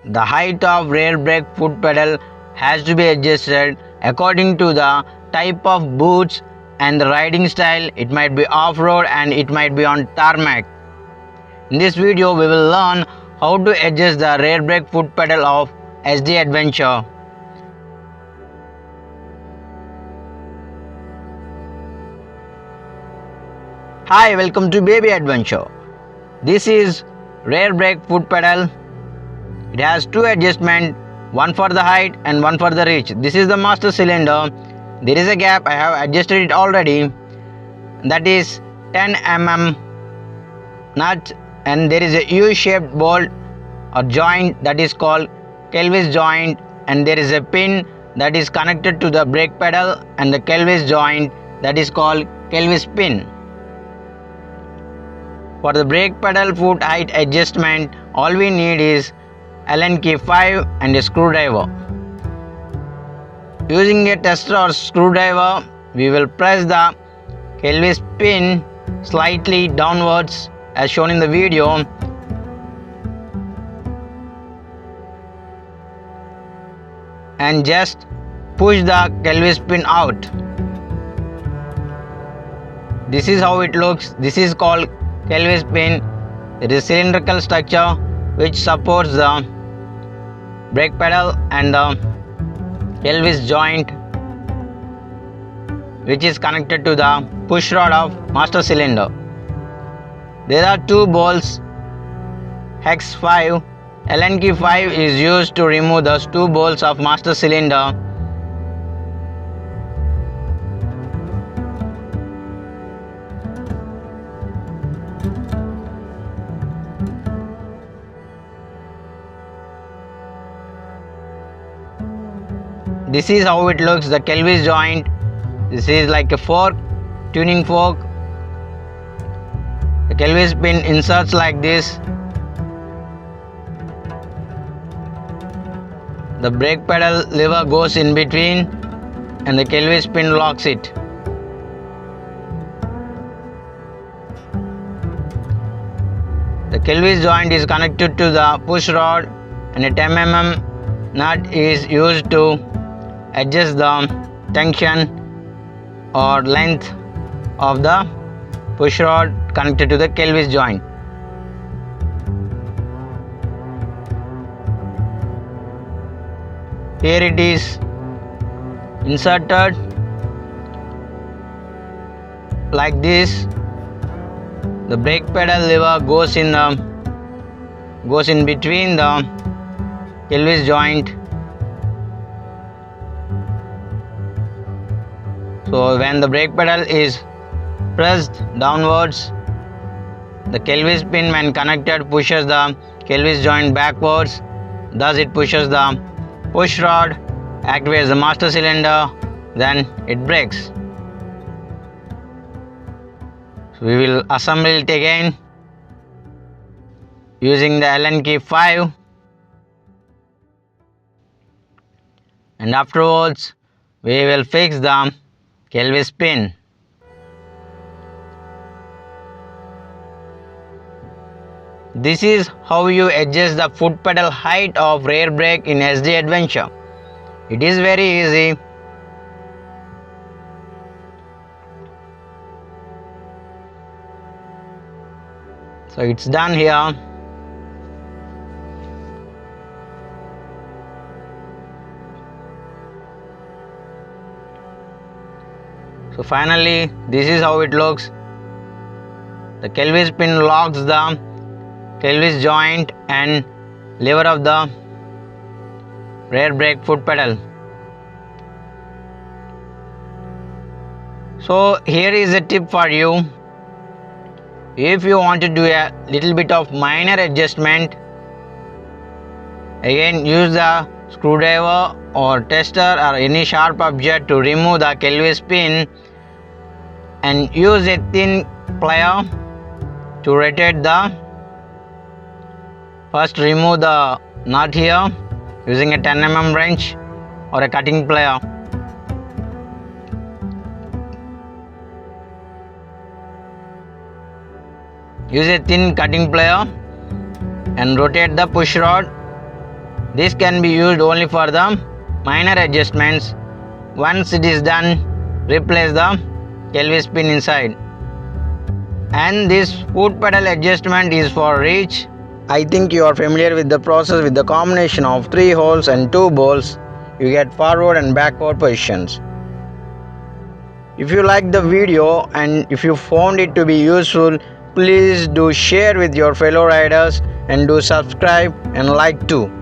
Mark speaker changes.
Speaker 1: The height of rear brake foot pedal has to be adjusted according to the type of boots and the riding style. It might be off-road and it might be on tarmac. In this video, we will learn how to adjust the rear brake foot pedal of Yezdi Adventure. Hi, welcome to Baby Adventure. This is rear brake foot pedal. It has two adjustments, one for the height and one for the reach. This is the master cylinder. There is a gap, I have adjusted it already. That is 10 mm nut, and there is a U-shaped bolt or joint that is called Kelvis joint, and there is a pin that is connected to the brake pedal and the Kelvis joint that is called Kelvis pin. For the brake pedal foot height adjustment, all we need is Allen key 5 and a screwdriver. Using a tester or screwdriver, we will press the Kelvis pin slightly downwards as shown in the video. And just push the Kelvis pin out. This is how it looks. This is called Kelvis pin. It is a cylindrical structure which supports the brake pedal and the Kelvis joint, which is connected to the push rod of master cylinder. There are two bolts, hex 5. Allen key 5 is used to remove those two bolts of master cylinder. This is how it looks, the Kelvis joint. This is like a fork, tuning fork. The Kelvis pin inserts like this. The brake pedal lever goes in between and the Kelvis pin locks it. The Kelvis joint is connected to the push rod, and a 10 mm nut is used to adjust the tension or length of the push rod connected to the Kelvis joint. Here it is inserted like this. The brake pedal lever goes in between the Kelvis joint. So when the brake pedal is pressed downwards, the Kelvis pin when connected pushes the Kelvis joint backwards. Thus it pushes the push rod, activates the master cylinder, then it brakes. So we will assemble it again using the Allen key 5, and afterwards we will fix the Kelvis pin. This is how you adjust the foot pedal height of rear brake in Yezdi Adventure. It is very easy. So it's done here. So finally, this is how it looks. The Kelvis pin locks the Kelvis joint and lever of the rear brake foot pedal. So here is a tip for you. If you want to do a little bit of minor adjustment, again use the screwdriver or tester or any sharp object to remove the Kelvis pin, and use a thin plier to rotate the. First remove the nut here using a 10 mm wrench or a cutting plier. Use a thin cutting plier and rotate the push rod This can be used only for the minor adjustments. Once it is done, replace the Kelvis pin inside. And this foot pedal adjustment is for reach. I think you are familiar with the process. With the combination of 3 holes and 2 bolts, you get forward and backward positions. If you liked the video and if you found it to be useful, please do share with your fellow riders and do subscribe and like too.